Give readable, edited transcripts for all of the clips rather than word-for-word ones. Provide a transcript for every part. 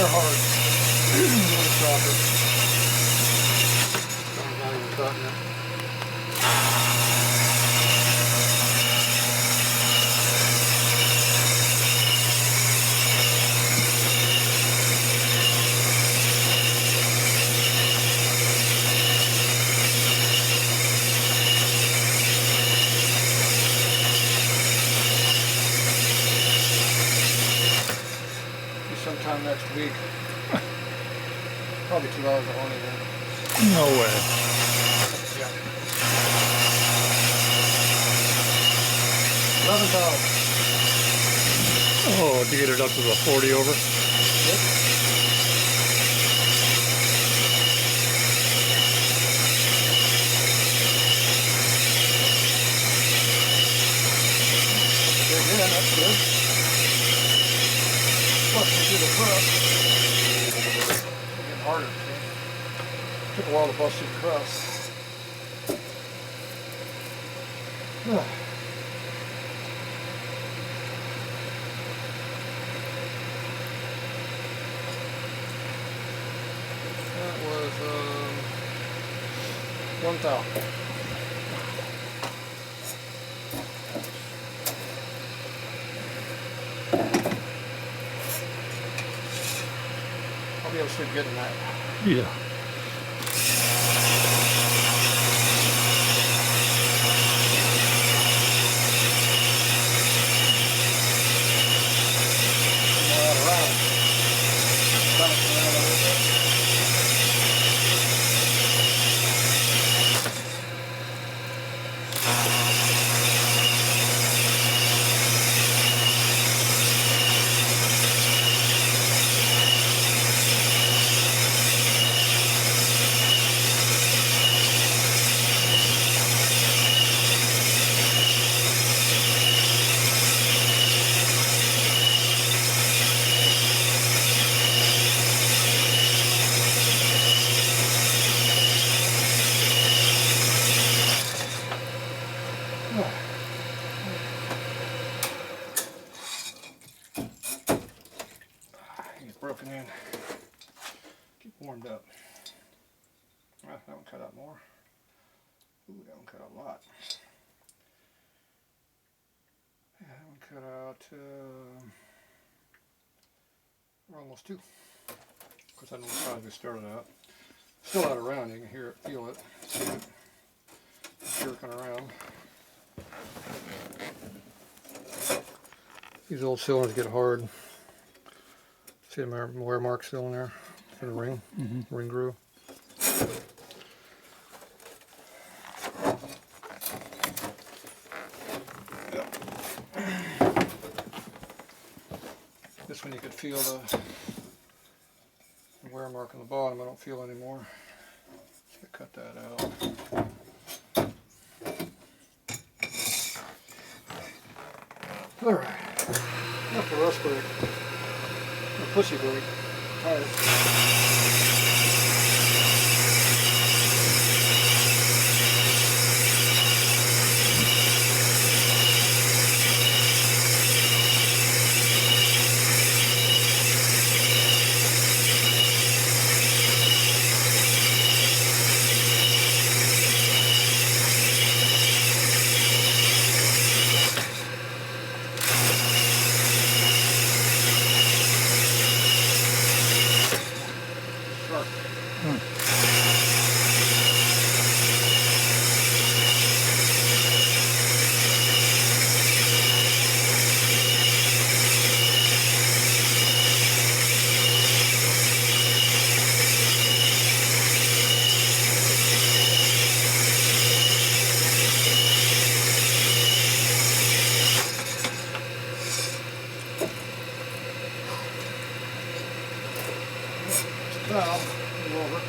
they're hard. Really softer. I'm not even cutting it. Sometime next week. Probably 2 hours of honey then. No way. Yeah. 11,000. Oh, to get it up to the 40 over? Yep. Yeah, that's good. Plus, we did a crust. It's getting harder, see? Took a while to bust through the crust. That was 1,000. I'll be able to sleep good tonight. Yeah. He's broken in. Keep warmed up. Well, that one cut out more. Ooh, that one cut out a lot. Yeah, that one cut out almost 2. Of course, I don't know how we started out. Still out around, you can hear it, feel it, see it. Jerking around. These old cylinders get hard. See the wear marks still in there? In the ring? Mm-hmm. Ring groove. This one you could feel the wear mark on the bottom. I don't feel anymore. So cut that out. Alright, enough the rust brake, or pussy brake, tires. Over.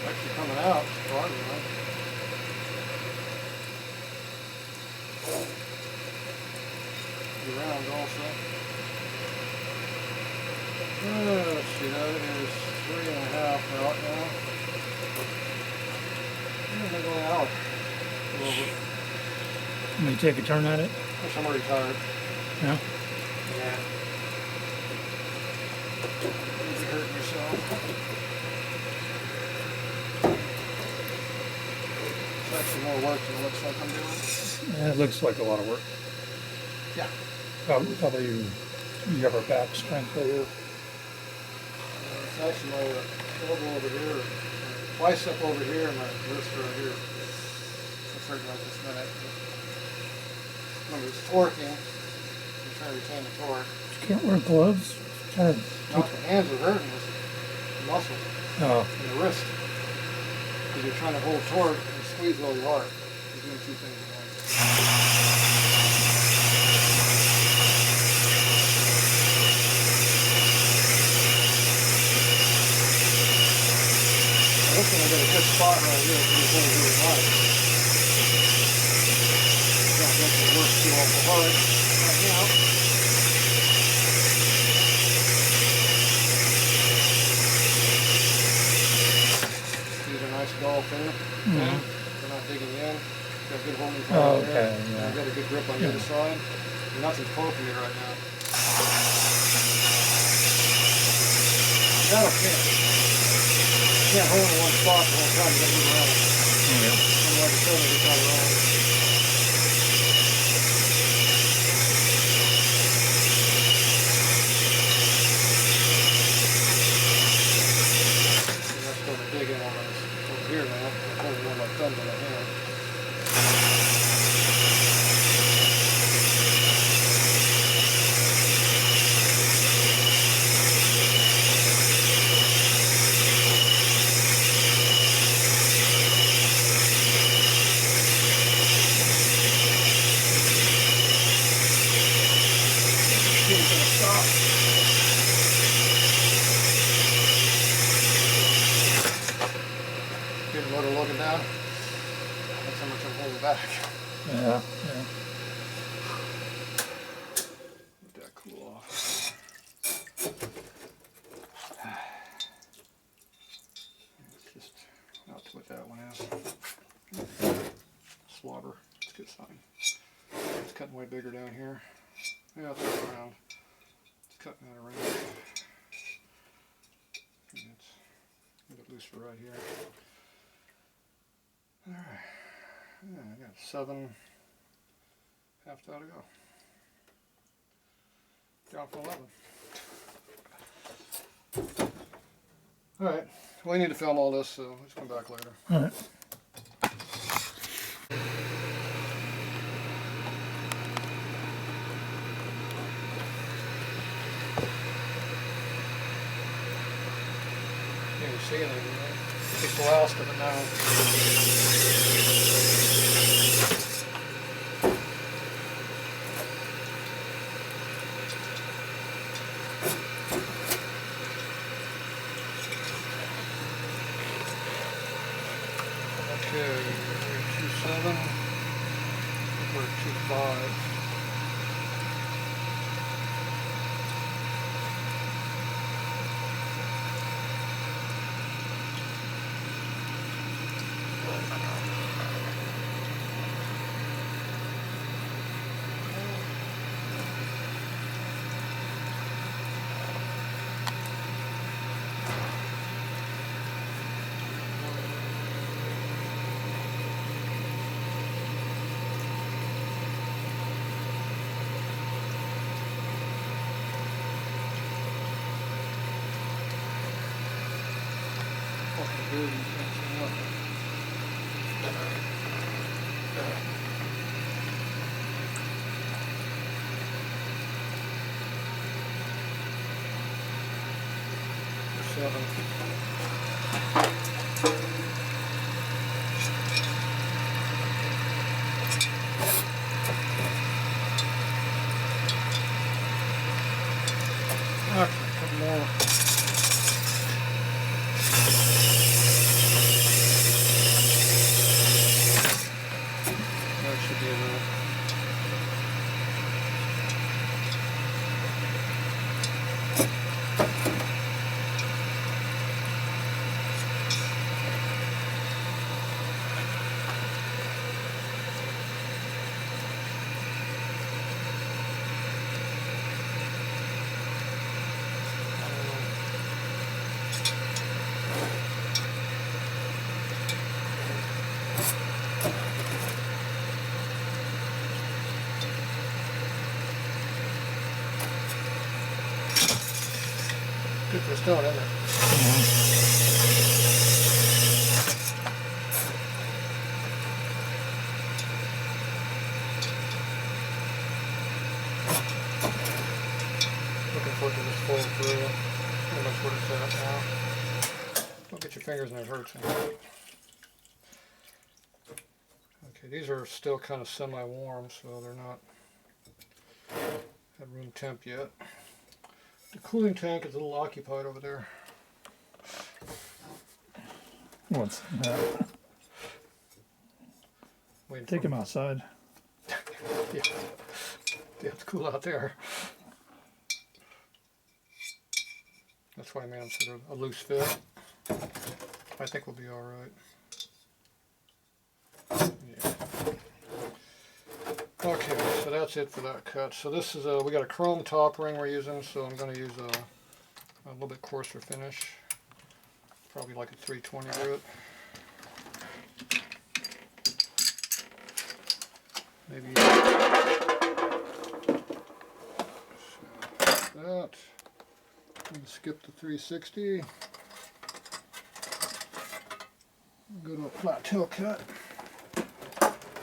Actually coming out, surprisingly. Around also. Let's see, that is 3.5 out now. Maybe an hour. A little bit. Let me take a turn at it. Guess I'm already tired. Yeah. Yeah. You're hurting yourself. It's actually more work than it looks like I'm doing. Yeah, it looks like a lot of work. Yeah. Probably you have our back strength right here. It's actually my elbow over here, my bicep over here, and my wrist right here. I'll figure out this minute. When it's torquing, I'm trying to retain the torque. You can't wear gloves. Kind of. Not the hands are hurting, it's the muscles Oh. and the wrist. Because you're trying to hold torque and squeeze really hard. You're doing two things at once. Looks like I got a good spot right here for this one really hard. Not making it work too awful hard right now. These are nice golf there. Mm-hmm. They're not digging in. Got good holding Oh, power okay, there. yeah. I've got a good grip on the other side. And nothing's poking me right now. That'll fit. You can't hold in one spot the whole time. You gotta move around. Okay. Otherwise, it's totally get out around. And that's going to dig in on this over here now. I'm holding one of my thumbs in my hand. It's going to stop. Hear the motor looking down. That's how much I'm holding back. Yeah. Yeah. Let that cool off. It's just not to what that one is. Slobber. It's a good sign. It's cutting way bigger down here. Yeah, it's around. It's cutting that around. And it's get it loose for right here. Alright. Yeah, I got 7 half to go. Down for 11. Alright. We need to film all this, so let's come back later. All right. Can't even see anything, right? Take the last of it now. Okay, we're at 2.7. We're at 2.5. Seven. That should be enough. Good for a stone, isn't it? Looking for it to just fold through. Pretty much what it's at now. Don't get your fingers in it, hurts. Okay, these are still kind of semi-warm, so they're not at room temp yet. The cooling tank is a little occupied over there. What's that? Waiting Take for- him outside. Yeah. Yeah, it's cool out there. That's why I made them sort of a loose fit. I think we'll be all right. Yeah. Okay, so that's it for that cut. So this is we got a chrome top ring we're using, so I'm going to use a little bit coarser finish. Probably like a 320 grit. Maybe that. I'm going to skip the 360. Go to a Plateau cut.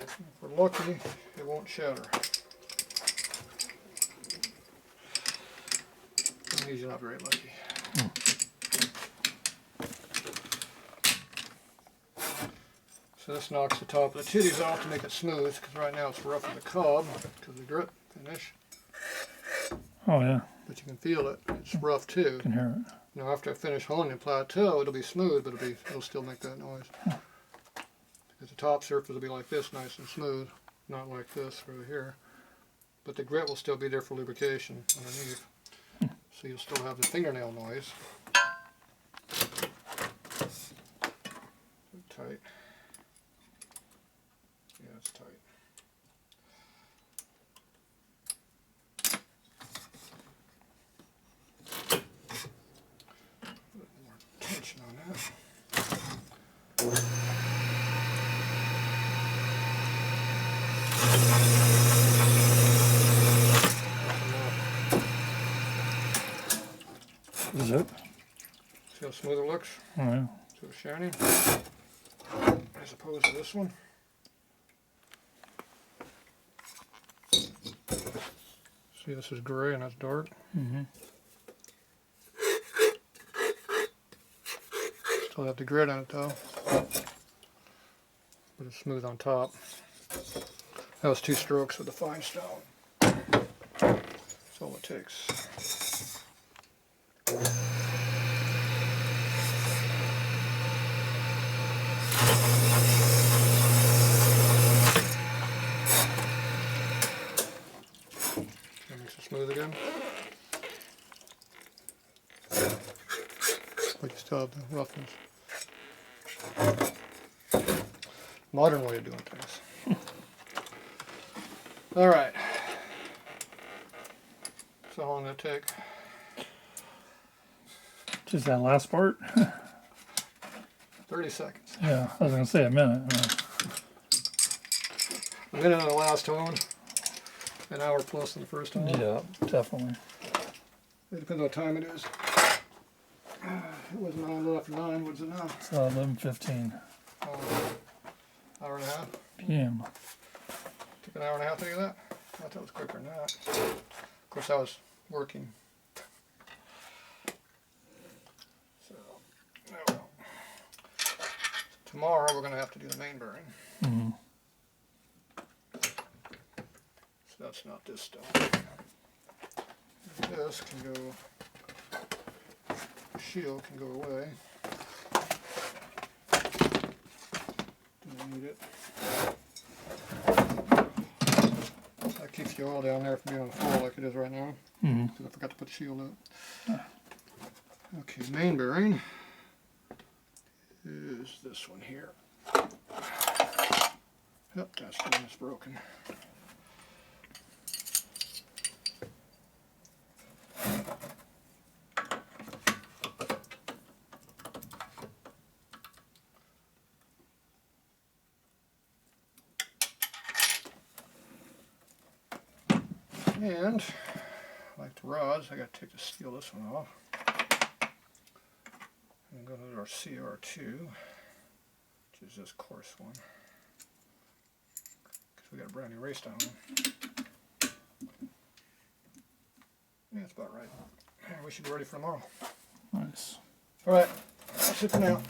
If we're lucky, it won't shatter. I'm usually not very lucky. So this knocks the top of the titties off to make it smooth, because right now it's rough as a cob because of the grit finish. Oh yeah, But you can feel it. It's rough too. I can hear it. Now after I finish honing the Plateau, it'll be smooth, but it'll still make that noise. Because the top surface will be like this, nice and smooth, not like this right here. But the grit will still be there for lubrication underneath. So you'll still have the fingernail noise. Tight. Yeah, it's tight. A little more tension on that. Is it? See how smooth it looks? Oh yeah. So shiny. As opposed to this one. See, this is gray and that's dark. Mm-hmm. Still have the grit on it though. But it's smooth on top. That was 2 strokes with the fine stone. That's all it takes. That makes it smooth again. But you still have the roughness. Modern way of doing things. All right. So how long did it take? Just that last part. 30 seconds. Yeah, I was gonna say a minute. A minute on the last hone. An hour plus on the first hone. Yeah, definitely. It depends what time it is. It was 9 after 9. What's it now? It's 11:15 Hour and a half. p.m. Took an hour and a half to do that? I thought it was quicker than that. Of course, I was working. So, oh well. Tomorrow we're going to have to do the main bearing. Mm-hmm. So that's not this stone. This can go, shield can go away. Don't need it. keeps the oil down there from being on full like it is right now. Mm-hmm. Because I forgot to put the shield up. Okay, main bearing is this one here. Yep, that's the one that's broken. And like the rods, I got to take the steel this one off. And go to our CR2, which is this coarse one, because we got a brand new race down one. Yeah, that's about right. Yeah, we should be ready for tomorrow. Nice. All right, that's it for now.